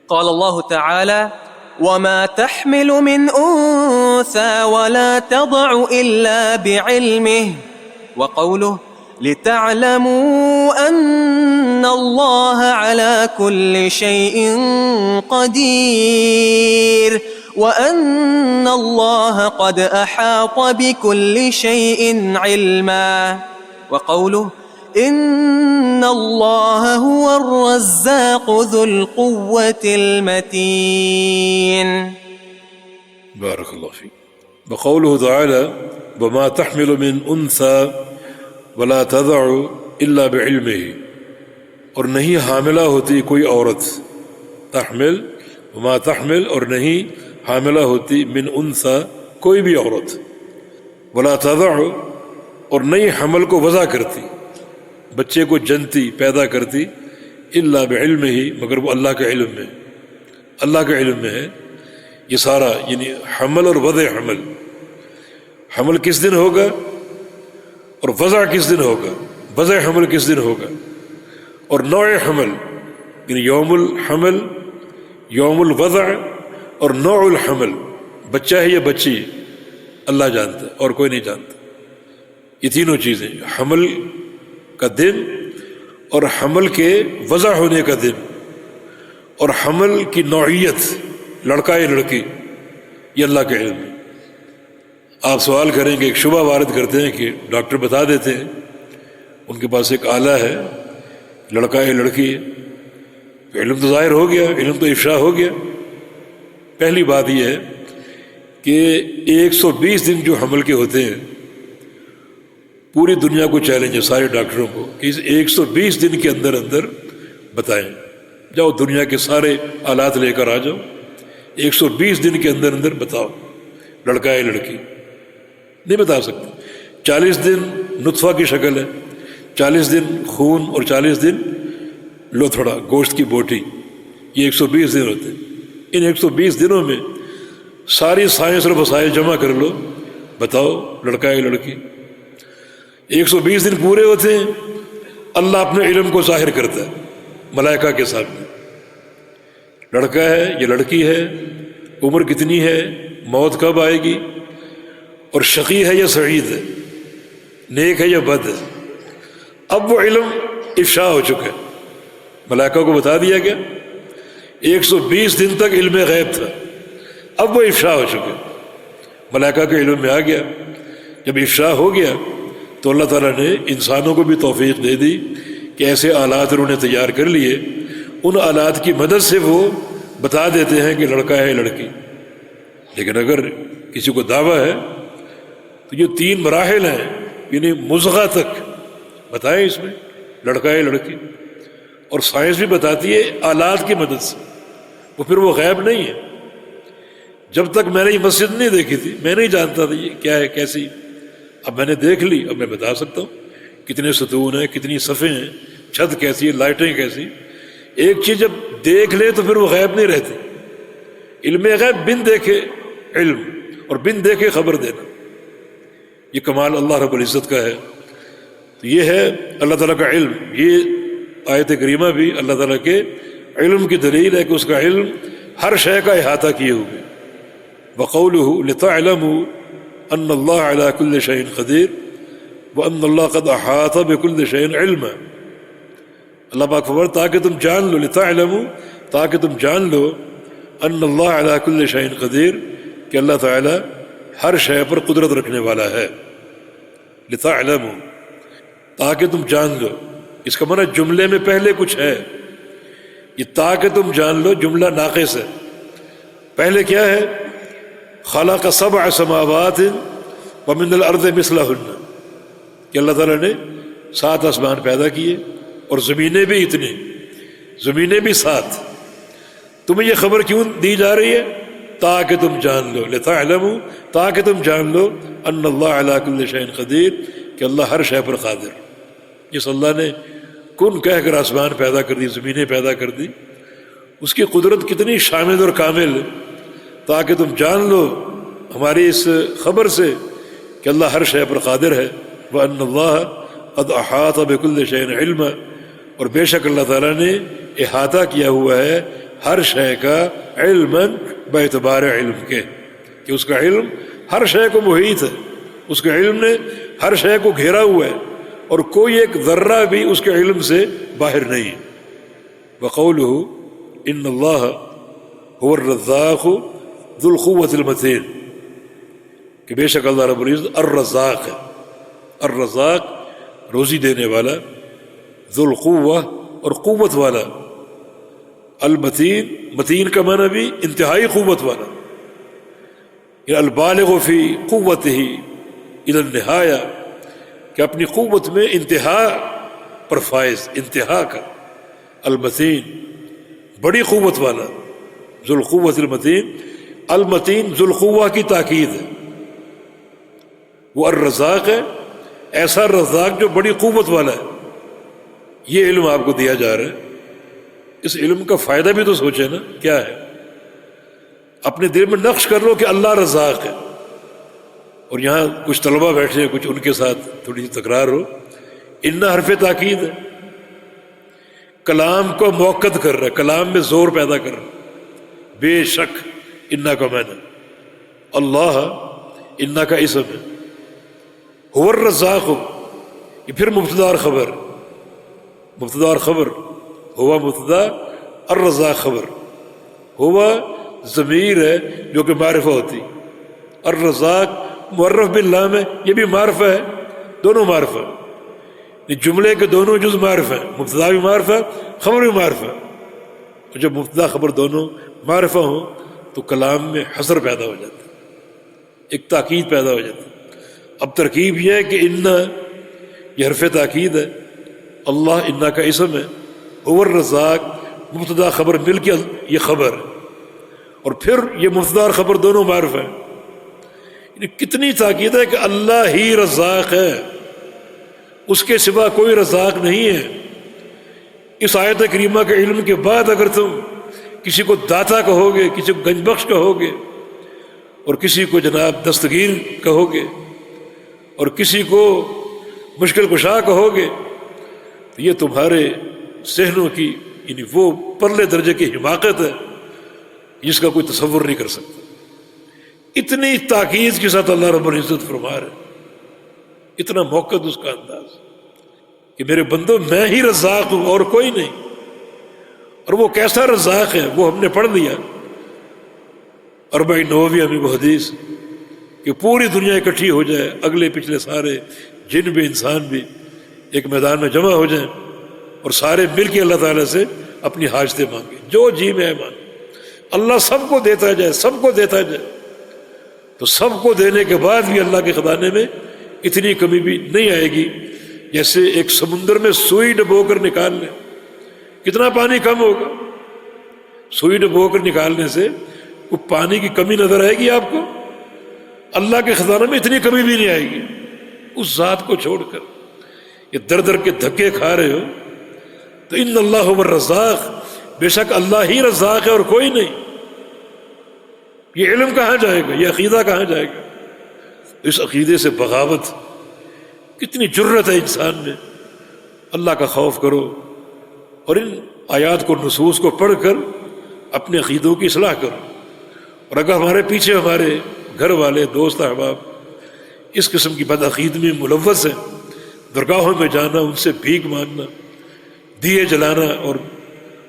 قال الله تعالى: وما تحمل من أنثى ولا تضع إلا بعلمه. وقوله: لتعلموا أن الله على كل شيء قدير وأن الله قد أحاط بكل شيء علما. وقوله: إن الله هو الرزاق ذو القوة المتين. بارك الله فيك. وقوله تعالى: وما تحمل من أنثى ولا تضع إلا بعلمه. اور نہیں حاملہ ہوتی کوئی عورت، تحمل وما تحمل، اور نہیں حاملہ ہوتی من انثى کوئی بھی عورت، ولا تضع، اور نہیں حمل کو وضع کرتی، بچے کو جنتی پیدا کرتی، الا بعلمہ، مگر وہ اللہ کے علم میں، اللہ کے علم میں ہے یہ سارا، یعنی حمل اور وضع حمل، حمل کس دن ہوگا اور وضع کس دن ہوگا، وضع حمل کس دن ہوگا، اور نوع حمل یعنی یوم الحمل، یوم الوضع اور نوع الحمل، بچہ ہے یا بچی ہے، اللہ جانتا ہے اور کوئی نہیں جانتا۔ یہ تینوں چیزیں، حمل کا دن اور حمل کے وضع ہونے کا دن اور حمل کی نوعیت، لڑکا یا لڑکی، یہ اللہ کے علم ہے۔ آپ سوال کریں گے، ایک شبہ وارد کرتے ہیں کہ ڈاکٹر بتا دیتے ہیں ان کے پاس ایک آلہ ہے، لڑکا ہے لڑکی ہے، علم تو ظاہر ہو گیا، علم تو افشا ہو گیا۔ پہلی بات یہ ہے کہ 120 دن جو حمل کے ہوتے ہیں، پوری دنیا کو چیلنج ہے سارے ڈاکٹروں کو کہ اس 120 دن کے اندر اندر بتائیں، جاؤ دنیا کے سارے آلات لے کر آ جاؤ، 120 دن کے اندر اندر بتاؤ لڑکا ہے لڑکی، نہیں بتا سکتے۔ 40 دن نطفہ کی شکل ہے، 40 دن خون اور 40 دن لوتھڑا گوشت کی بوٹی، یہ 120 دن ہوتے ہیں۔ ان 120 دنوں میں ساری سائنس اور وسائل جمع کر لو، بتاؤ لڑکا ہے لڑکی۔ 120 دن پورے ہوتے ہیں، اللہ اپنے علم کو ظاہر کرتا ہے ملائکہ کے سامنے، لڑکا ہے یا لڑکی ہے، عمر کتنی ہے، موت کب آئے گی، اور شقی ہے یا سعید ہے، نیک ہے یا بد ہے۔ اب وہ علم افشا ہو چکا ہے، ملائکہ کو بتا دیا گیا، 120 دن تک علم غیب تھا، اب وہ افشا ہو چکا ہے، ملائکہ کے علم میں آ گیا۔ جب افشا ہو گیا تو اللہ تعالیٰ نے انسانوں کو بھی توفیق دے دی کہ ایسے آلات انہوں نے تیار کر لیے، ان آلات کی مدد سے وہ بتا دیتے ہیں کہ لڑکا ہے لڑکی۔ لیکن اگر کسی کو دعویٰ ہے تو یہ 3 مراحل ہیں، یعنی مضغہ تک بتائیں اس میں لڑکا ہے لڑکی، اور سائنس بھی بتاتی ہے آلات کی مدد سے، وہ پھر وہ غیب نہیں ہے۔ جب تک میں نے یہ مسجد نہیں دیکھی تھی، میں نہیں جانتا تھا یہ کیا ہے کیسی، اب میں نے دیکھ لی، اب میں بتا سکتا ہوں کتنے ستون ہیں، کتنی صفیں ہیں، چھت کیسی ہے، لائٹیں کیسی۔ ایک چیز جب دیکھ لے تو پھر وہ غیب نہیں رہتی۔ علم غیب بن دیکھے علم، اور بن دیکھے خبر دینا، یہ کمال اللہ رب العزت کا ہے۔ تو یہ ہے اللہ تعالیٰ کا علم۔ یہ آیت کریمہ بھی اللہ تعالیٰ کے علم کی دلیل ہے کہ اس کا علم ہر شے کا احاطہ کیے ہوئے۔ وقولہ لتعلموا ان اللہ علی کل شیء قدیر وان اللہ قد احاط بکل شیء علما۔ اللہ پاک فرماتا تاکہ تم جان لو، لتعلموا تاکہ تم جان لو، ان اللہ علی کل شیء قدیر کہ اللہ تعالیٰ ہر شے پر قدرت رکھنے والا ہے۔ لتعلموا تاکہ تم جان لو، اس کا معنی جملے میں پہلے کچھ ہے، یہ تاکہ تم جان لو جملہ ناقص ہے۔ پہلے کیا ہے؟ خلق 7 سماوات ومن الارض مثلہن، کہ اللہ تعالیٰ نے 7 آسمان پیدا کیے اور زمینیں بھی اتنی، زمینیں بھی 7۔ تمہیں یہ خبر کیوں دی جا رہی ہے؟ تاکہ تم جان لو، لتعلموا تاکہ تم جان لو، ان اللہ علی کل شیء قدیر کہ اللہ ہر شے پر قادر۔ جس اللہ نے کن کہہ کر آسمان پیدا کر دی، زمینیں پیدا کر دی، اس کی قدرت کتنی شامل اور کامل ہے، تاکہ تم جان لو ہماری اس خبر سے کہ اللہ ہر شے پر قادر ہے۔ وَأَنَّ اللَّهَ قَدْ أَحَاطَ بِكُلِّ شَيْءٍ عِلْمًا، اور بے شک اللہ تعالیٰ نے احاطہ کیا ہوا ہے ہر شے کا علماً باعتبار علم کے، کہ اس کا علم ہر شے کو محیط ہے، اس کے علم نے ہر شے کو گھیرا ہوا ہے، اور کوئی ایک ذرہ بھی اس کے علم سے باہر نہیں۔ وقولہ ان اللہ هو الرزاق ذو القوۃ المتین، کہ بے شک اللہ رب العزت الرزاق ہے، الرزاق روزی دینے والا، ذو القوہ اور قوت والا، المتین متین کا معنی بھی انتہائی قوت والا، البالغ فی قوتہ الی النہایہ، کہ اپنی قوت میں انتہا پر فائز، انتہا کا، المتین بڑی قوت والا، ذو القوۃ المتین، المتین ذو القوہ کی تاکید ہے، وہ الرزاق ہے، ایسا رزاق جو بڑی قوت والا ہے۔ یہ علم آپ کو دیا جا رہا ہے، اس علم کا فائدہ بھی تو سوچے نا کیا ہے۔ اپنے دل میں نقش کر لو کہ اللہ رزاق ہے، اور یہاں کچھ طلبہ بیٹھے ہیں، کچھ ان کے ساتھ تھوڑی سی تکرار ہو، ان حرف تاکید ہے، کلام کو موقت کر رہا ہے، کلام میں زور پیدا کر رہا ہے۔ بے شک انا کا معنی اللہ، انا کا اسم ہے، هو الرزاق، یہ پھر مبتدا اور خبر، مبتدا اور خبر، ہوا مبتدا، الرزاق خبر، ہوا ضمیر ہے جو کہ معرفہ ہوتی، الرزاق معرف باللام ہے، یہ بھی معرفہ ہے، دونوں معرفہ، جملے کے دونوں جز معرفہ ہیں، مبتدا بھی معرفہ، خبر بھی معرفہ، اور جب مبتدا خبر دونوں معرفہ ہوں تو کلام میں حصر پیدا ہو جاتا ہے، ایک تاکید پیدا ہو جاتی ہے۔ اب ترکیب یہ ہے کہ انا یہ حرف تاکید ہے، اللہ انا کا اسم ہے، هو الرزاق مبتدا خبر مل کے یہ خبر ہے، اور پھر یہ مبتدا اور خبر دونوں معرفہ ہیں۔ یعنی کتنی تاکید ہے کہ اللہ ہی رزاق ہے، اس کے سوا کوئی رزاق نہیں ہے۔ اس آیت کریمہ کے علم کے بعد اگر تم کسی کو داتا کہو گے، کسی کو گنج بخش کہو گے، اور کسی کو جناب دستگیر کہو گے، اور کسی کو مشکل کشا کہو گے، تو یہ تمہارے ذہنوں کی یعنی وہ پرلے درجے کی حماقت ہے جس کا کوئی تصور نہیں کر سکتا۔ اتنی تاکید کے ساتھ اللہ رب العزت فرما رہے، اتنا موقع اس کا انداز کہ میرے بندو میں ہی رزاق ہوں اور کوئی نہیں۔ اور وہ کیسا رزاق ہے وہ ہم نے پڑھ لیا، اربعین نوویہ میں وہ حدیث کہ پوری دنیا اکٹھی ہو جائے، اگلے پچھلے سارے جن بھی انسان بھی ایک میدان میں جمع ہو جائیں، اور سارے مل کے اللہ تعالیٰ سے اپنی حاجتیں مانگیں، جو جی میں ہے مانگیں، اللہ سب کو دیتا جائے، سب کو دیتا جائے، تو سب کو دینے کے بعد بھی اللہ کے خزانے میں اتنی کمی بھی نہیں آئے گی جیسے ایک سمندر میں سوئی ڈبو کر نکال لیں، کتنا پانی کم ہوگا، سوئی ڈبو کر نکالنے سے وہ پانی کی کمی نظر آئے گی آپ کو؟ اللہ کے خزانے میں اتنی کمی بھی نہیں آئے گی۔ اس ذات کو چھوڑ کر یہ در در کے دھکے کھا رہے ہو، تو ان اللہ هو الرزاق، بے شک اللہ ہی رزاق ہے اور کوئی نہیں۔ یہ علم کہاں جائے گا، یہ عقیدہ کہاں جائے گا؟ اس عقیدے سے بغاوت، کتنی جرت ہے انسان میں۔ اللہ کا خوف کرو، اور ان آیات کو، نصوص کو پڑھ کر اپنے عقیدوں کی اصلاح کرو۔ اور اگر ہمارے پیچھے ہمارے گھر والے، دوست، احباب اس قسم کی بدعقیدگی میں ملوث ہیں، درگاہوں میں جانا، ان سے بھیک مانگنا، دیے جلانا،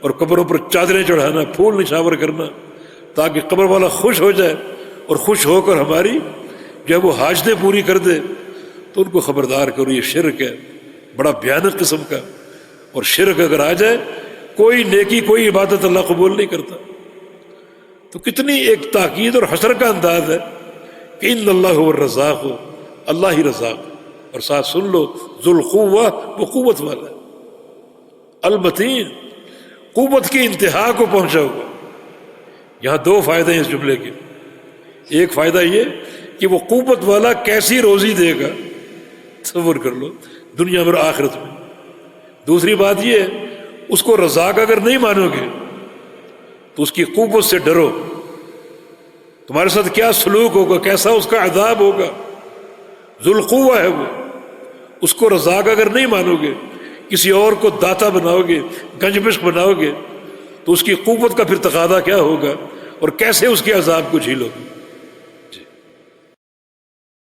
اور قبروں پر چادریں چڑھانا، پھول نشاور کرنا تاکہ قبر والا خوش ہو جائے، اور خوش ہو کر ہماری جب وہ حاجتیں پوری کر دے، تو ان کو خبردار کرو یہ شرک ہے، بڑا بھیانک قسم کا۔ اور شرک اگر آ جائے، کوئی نیکی، کوئی عبادت اللہ قبول نہیں کرتا۔ تو کتنی ایک تاکید اور حسر کا انداز ہے کہ ان اللہ هو الرزاق، اللہ ہی رزاق، اور ساتھ سن لو ذو القوہ، وہ قوت والا ہے، المتین قوت کی انتہا کو پہنچا ہوا۔ یہاں دو فائدے ہیں اس جملے کے۔ ایک فائدہ یہ کہ وہ قوت والا کیسی روزی دے گا، تصور کر لو، دنیا میں اور آخرت میں۔ دوسری بات یہ ہے اس کو رزاق اگر نہیں مانو گے تو اس کی قوت سے ڈرو، تمہارے ساتھ کیا سلوک ہوگا، کیسا اس کا عذاب ہوگا۔ ذو القوہ ہے وہ، اس کو رزاق اگر نہیں مانو گے، کسی اور کو داتا بناؤ گے، گنج بخش بناؤ گے، تو اس کی قوت کا پھر تقاضا کیا ہوگا اور کیسے اس کے عذاب کو جھیلو گے؟